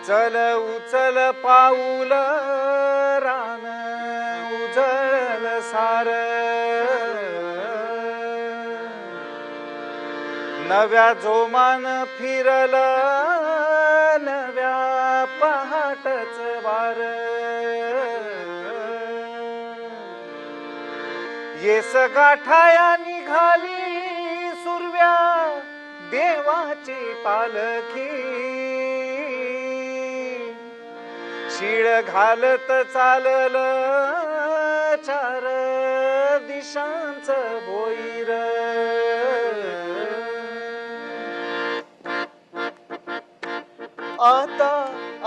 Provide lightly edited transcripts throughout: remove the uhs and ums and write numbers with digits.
चल उचल पाऊल रान उजळल सार नव्या जोमान फिरल नव्या पहाटच वार येस गाठाया निघाली सुरव्या देवाची पालखी शिळ घालत चालल चार दिशांच भोईर आता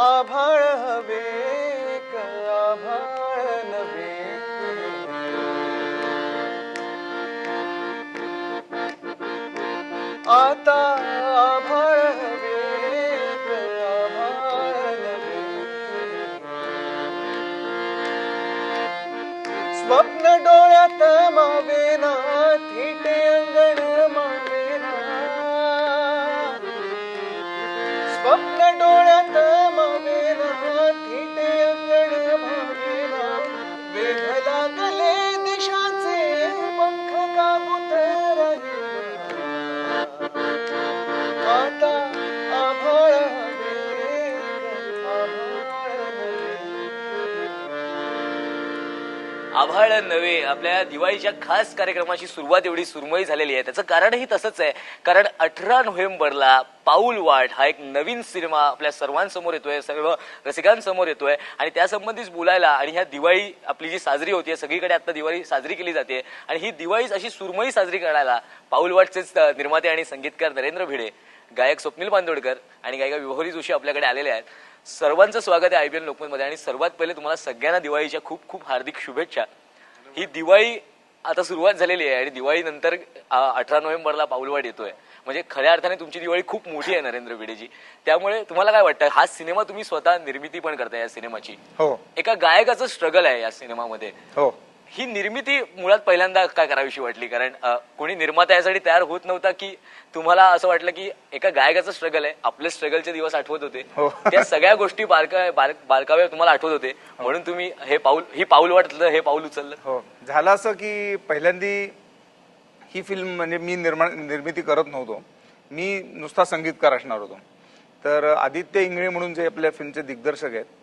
आभाळ हवे आभाळ नव्हे आता आभाळ हवे आभाळ नव्हे स्वप्न डोळ्यात मावेना थिटे अंगण मावेना स्वप्न डोळ्यात मावेना थिटे अंगण मावेना वेध लागले दिशाचे पंख काबूत आता आभाळ हवे आभाळ नव्हे आपल्या दिवाळीच्या खास कार्यक्रमाची सुरुवात एवढी सुरमई झालेली आहे. त्याचं कारणही तसंच आहे, कारण 18 नोव्हेंबरला पाऊल वाट हा एक नवीन सिनेमा आपल्या सर्वांसमोर येतोय, सर्व रसिकांसमोर येतोय आणि त्यासंबंधीच बोलायला आणि ह्या दिवाळी आपली जी साजरी होतीये, सगळीकडे आता दिवाळी साजरी केली जाते आणि ही दिवाळीच अशी सुरमई साजरी करायला पाऊल वाटचेच निर्माते आणि संगीतकार नरेंद्र भिडे, गायक स्वप्नील बांदोडकर आणि गायिका विभोरी जोशी आपल्याकडे आलेले आहेत. सर्वांचं स्वागत आहे IPL लोकमतमध्ये आणि सर्वात पहिले तुम्हाला सगळ्यांना दिवाळीच्या खूप खूप हार्दिक शुभेच्छा. ही दिवाळी आता सुरुवात झालेली आहे आणि दिवाळी नंतर 18 नोव्हेंबरला पाऊलवाट येतोय, म्हणजे खऱ्या अर्थाने तुमची दिवाळी खूप मोठी आहे नरेंद्र भिडेजी. त्यामुळे तुम्हाला काय वाटतं, हा सिनेमा तुम्ही स्वतः निर्मिती पण करताय या सिनेमाची, हो, एका गायकाचं स्ट्रगल आहे या सिनेमामध्ये, हो, ही निर्मिती मुळात पहिल्यांदा काय करावीशी वाटली? कारण कोणी निर्माता यासाठी तयार होत नव्हता की तुम्हाला असं वाटलं की एका गायकाचं स्ट्रगल आहे, आपले स्ट्रगलचे दिवस आठवत होते, त्या सगळ्या गोष्टी बारकाव्या तुम्हाला आठवत होते म्हणून तुम्ही ही पाऊल वाटलं, हे पाऊल उचललं? हो, झालं असं की पहिल्यांदी ही फिल्म म्हणजे मी निर्मिती करत नव्हतो, मी नुसता संगीतकार असणार होतो. तर आदित्य इंगळे म्हणून जे आपल्या फिल्मचे दिग्दर्शक आहेत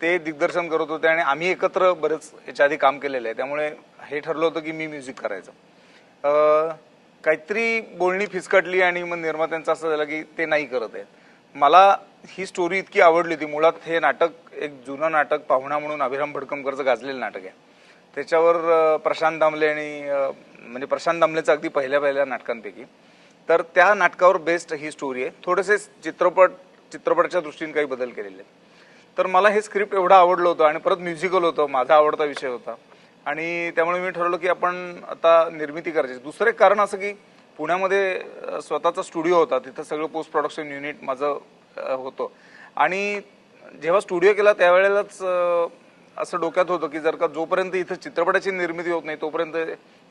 ते दिग्दर्शन करत होते आणि आम्ही एकत्र बरेच याच्या आधी काम केलेलं आहे. त्यामुळे हे ठरलं होतं की मी म्युझिक करायचं. काहीतरी बोलणी फिसकटली आणि मग निर्मात्यांचं असं झालं की ते नाही करत आहेत. मला ही स्टोरी इतकी आवडली होती. मुळात हे नाटक एक जुनं नाटक, पाहुणा म्हणून अभिराम भडकमकरचं गाजलेलं नाटक आहे. त्याच्यावर प्रशांत दामले आणि म्हणजे प्रशांत दामलेचं अगदी पहिल्या नाटकांपैकी, तर त्या नाटकावर बेस्ड ही स्टोरी आहे. थोडेसे चित्रपटाच्या दृष्टीने काही बदल केलेले आहेत. तर मला हे स्क्रिप्ट एवढं आवडलं होतं आणि परत म्युझिकल होतं, माझा आवडता विषय होता आणि त्यामुळे मी ठरवलं की आपण आता निर्मिती करायची. दुसरं एक कारण असं की पुण्यामध्ये स्वतःचा स्टुडिओ होता, तिथं सगळं पोस्ट प्रोडक्शन युनिट माझं होतं आणि जेव्हा स्टुडिओ केला त्यावेळेलाच असं डोक्यात होतं की जर का जोपर्यंत इथं चित्रपटाची निर्मिती होत नाही तोपर्यंत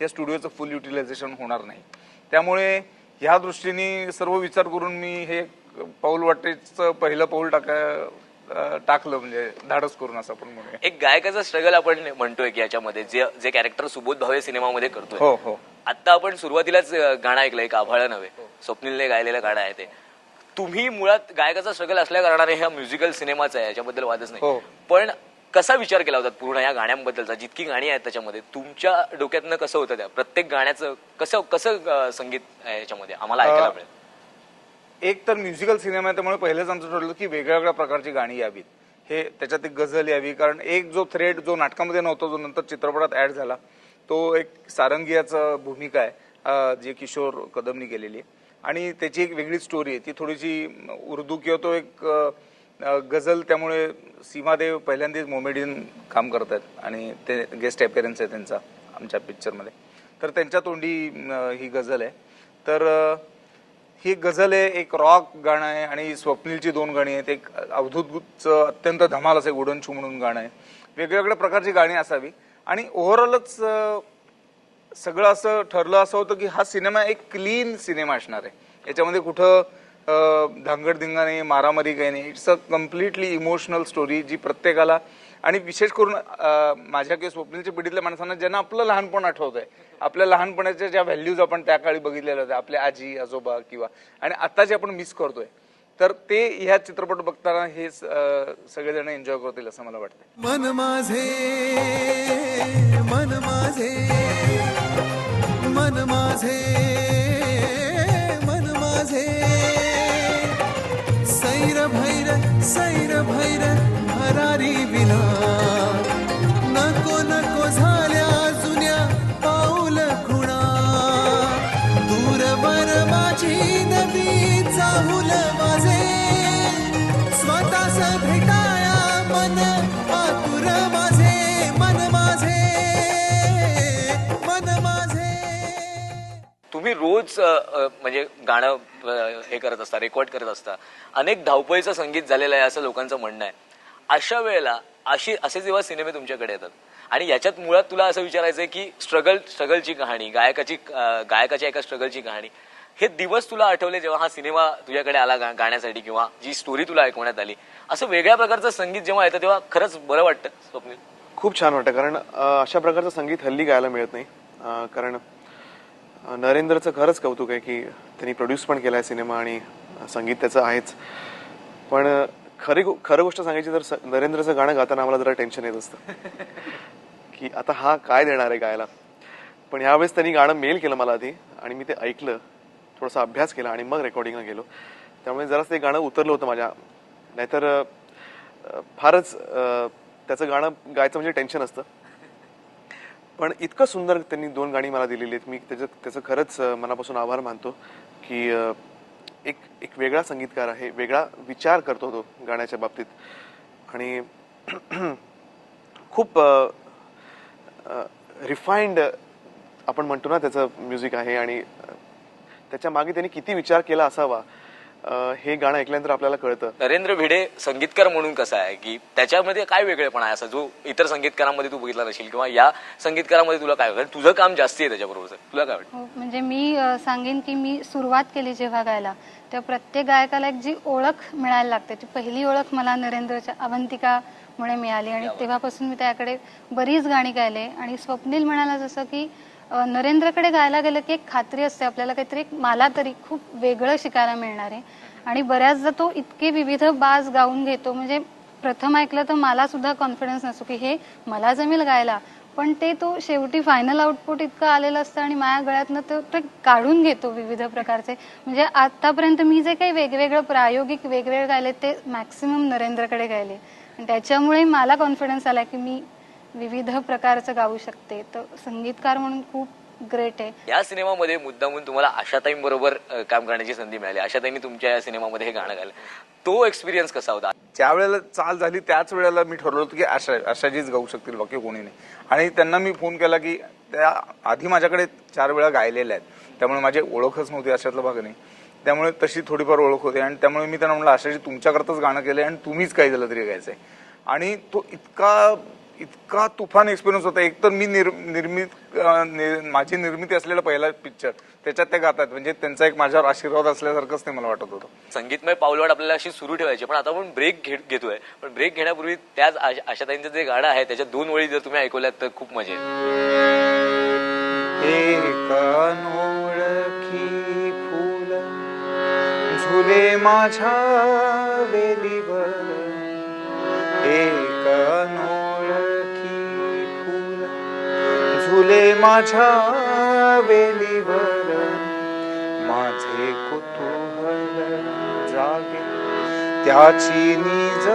या स्टुडिओचं फुल युटिलायझेशन होणार नाही. त्यामुळे ह्या दृष्टीने सर्व विचार करून मी हे पाऊल वाटेचं पहिलं पाऊल टाकलं, म्हणजे धाडस करून असं आपण म्हणूया. एक गायकाचा स्ट्रगल आपण म्हणतोय की याच्यामध्ये जे कॅरेक्टर सुबोध भावे सिनेमामध्ये करतोय. हो हो, आता आपण सुरुवातीलाच गाणं ऐकलं, एक आभाळ नव्हे, स्वप्नीलने गायलेलं गाणं आहे ते. तुम्ही मुळात गायकाचा स्ट्रगल असल्या कारणाने हा म्युझिकल सिनेमाचा आहे, याच्याबद्दल वादच नाही, पण कसा विचार केला होता पूर्ण या गाण्यांबद्दलचा? जितकी गाणी आहेत त्याच्यामध्ये तुमच्या डोक्यातनं कसं होतं, त्या प्रत्येक गाण्याचं कसं संगीत आहे याच्यामध्ये आम्हाला ऐकायला मिळेल? एक तर म्युझिकल सिनेमा आहे त्यामुळे पहिलेच आमचं ठरलं की वेगळ्या प्रकारची गाणी यावीत, हे त्याच्यात एक गझल यावी. कारण एक जो थ्रेड जो नाटकामध्ये नव्हता, जो नंतर चित्रपटात ऍड झाला, तो एक सारंगियाचा भूमिका आहे जी किशोर कदमनी केलेली आहे आणि त्याची एक वेगळी स्टोरी आहे. ती थोडीशी उर्दू किंवा तो एक गझल, त्यामुळे सीमादेव पहिल्यांदाच मोमेडियन काम करतात आणि ते गेस्ट अपीअरन्स आहे त्यांचा आमच्या पिक्चरमध्ये, तर त्यांच्या तोंडी ही गझल आहे. तर ही गझल आहे, एक रॉक गाणं आहे आणि स्वप्नीलची 2 गाणी आहेत. एक अवधूतचं अत्यंत धमाल असं उडनछू म्हणून गाणं आहे. वेगवेगळ्या प्रकारची गाणी असावी आणि ओव्हरऑलच सगळं असं ठरलं असं होतं की हा सिनेमा एक क्लीन सिनेमा असणार आहे. याच्यामध्ये कुठं धांगडधिंगा नाही, मारामारी काही नाही. It's a completely emotional story जी प्रत्येकाला आणि विशेष करून माझ्या किंवा स्वप्नीलच्या पिढीतल्या माणसांना ज्यांना आपलं लहानपण आठवत आहे, आपल्या लहानपणाच्या ज्या व्हॅल्यूज आपण त्या काळी बघितलेल्या होत्या, आपल्या आजी आजोबा किंवा आणि आता जे आपण मिस करतोय, तर ते ह्या चित्रपट बघताना हे सगळेजण एन्जॉय करतील असं मला वाटतं. मन माझे मन माझे मन माझे मन माझे सैर भैर भरारी विना नको नको झाल्या जुन्या पाऊल खुणा दूरवर माझी नवी चाहुल माझे स्वतःस भेटाया मन आतुर माझे मन माझे मन माझे. तुम्ही रोज म्हणजे गाणं हे करत असता, रेकॉर्ड करत असता, अनेक धावपळीचं संगीत झालेलं आहे असं लोकांचं म्हणणं आहे. अशा वेळेला असे जेव्हा सिनेमे तुमच्याकडे येतात आणि याच्यात मुळात तुला असं विचारायचंय की स्ट्रगलची कहाणी, गायकाच्या एका स्ट्रगलची कहाणी, हे दिवस तुला आठवले जेव्हा हा सिनेमा तुझ्याकडे आला गाण्यासाठी किंवा जी स्टोरी तुला ऐकवण्यात आली, असं वेगळ्या प्रकारचं संगीत जेव्हा येतं तेव्हा खरंच बरं वाटतं स्वप्नील? खूप छान वाटतं, कारण अशा प्रकारचं संगीत हल्ली गायला मिळत नाही. कारण नरेंद्रचं खरंच कौतुक आहे की त्यांनी प्रोड्यूस पण केलाय सिनेमा आणि संगीत त्याचं आहेच. पण खरं गोष्ट सांगायची तर नरेंद्रचं गाणं गाताना आम्हाला जरा टेन्शन येत असतं की आता हा काय देणार आहे गायला. पण ह्यावेळेस त्यांनी गाणं मेल केलं मला आधी आणि मी ते ऐकलं, थोडासा अभ्यास केला आणि मग रेकॉर्डिंगला गेलो. त्यामुळे जराच ते गाणं उतरलं होतं माझ्या, नाहीतर फारच त्याचं गाणं गायचं म्हणजे टेन्शन असतं. पण इतकं सुंदर त्यांनी 2 गाणी मला दिलेली आहेत. मी त्याचं खरंच मनापासून आभार मानतो की एक वेगळा संगीतकार आहे, वेगळा विचार करतो तो गाण्याच्या बाबतीत आणि खूप रिफाइंड आपण म्हणतो ना त्याचं म्युझिक आहे आणि त्याच्या मागे त्यांनी किती विचार केला असावा हे गाणं ऐकल्यानंतर आपल्याला कळतं. नरेंद्र भिडे संगीतकार म्हणून कसा आहे की त्याच्यामध्ये काय वेगळेपणा आहे असा जो इतर संगीतकारांमध्ये तू बघितला नसेल, किंवा या संगीतकारामध्ये तुला काय वाटतं? तुझं काम जास्ती आहे त्याच्याबरोबर, तुला काय वाटतं? हो, म्हणजे मी सांगेन की मी सुरुवात केली जेव्हा गायला, तेव्हा प्रत्येक गायकाला एक जी ओळख मिळायला लागते, ती पहिली ओळख मला नरेंद्रच्या अवंतिकामुळे मिळाली आणि तेव्हापासून मी त्याकडे बरीच गाणी गायले. आणि स्वप्नील म्हणाला जसं की नरेंद्रकडे गायला गेलं की एक खात्री असते आपल्याला काहीतरी मला तरी खूप वेगळं शिकायला मिळणार आहे. आणि बऱ्याचदा तो इतके विविध बाज गाऊन घेतो, म्हणजे प्रथम ऐकलं तर मला सुद्धा कॉन्फिडन्स नसतो की हे मला जमेल गायला, पण ते तो शेवटी फायनल आउटपुट इतकं आलेलं असतं आणि माझ्या गळ्यातनं ते काढून घेतो विविध प्रकारचे. म्हणजे आतापर्यंत मी जे काही वेगवेगळं प्रायोगिक वेगवेगळे गायले ते मॅक्सिमम नरेंद्रकडे गायले आणि त्याच्यामुळे मला कॉन्फिडन्स आला की मी विविध प्रकारचं गाऊ शकते. तर संगीतकार म्हणून खूप ग्रेट आहे. या सिनेमामध्ये मुद्दामून तुम्हाला आशाताईं बरोबर काम करण्याची संधी मिळाली. आशाताईंनी तुमच्या या सिनेमामध्ये हे गाणं गायलं, तो एक्सपिरियन्स कसा होता? ज्या वेळेला चाल झाली त्याच वेळेला मी ठरवलं होतं की आशाजीच गाऊ शकतील, बाकी कोणी नाही. आणि त्यांना मी फोन केला की त्या आधी माझ्याकडे 4 वेळा गायलेल्या आहेत, त्यामुळे माझी ओळखच नव्हती अशातला भाग नाही. त्यामुळे तशी थोडीफार ओळख होती आणि त्यामुळे मी त्यांना म्हणलं आशाजी तुमच्याकरताच गाणं केलंय आणि तुम्हीच काही झालं तरी गायचंय. आणि तो इतका तुफान एक्सपिरियन्स होता. एक तर मी माझी निर्मिती असलेला पहिला पिक्चर, त्याच्यात ते गातात, म्हणजे त्यांचा एक माझ्यावर आशीर्वाद असल्यासारखंच ते मला वाटत होतं. संगीतमय पाऊलवाट आपल्याला अशी सुरू ठेवायची, पण आता आपण ब्रेक घेतोय. पण ब्रेक घेण्यापूर्वी त्याच आशाताईंचं जे गाणं आहे त्याच्या 2 ओळी जर तुम्ही ऐकवल्यात तर खूप मजा येईल. झुले माझ्या वेलीवर एक अनोळखी फूल, झुले माझ्या वेलीवर माझे कुतूहल जागे, त्याची निज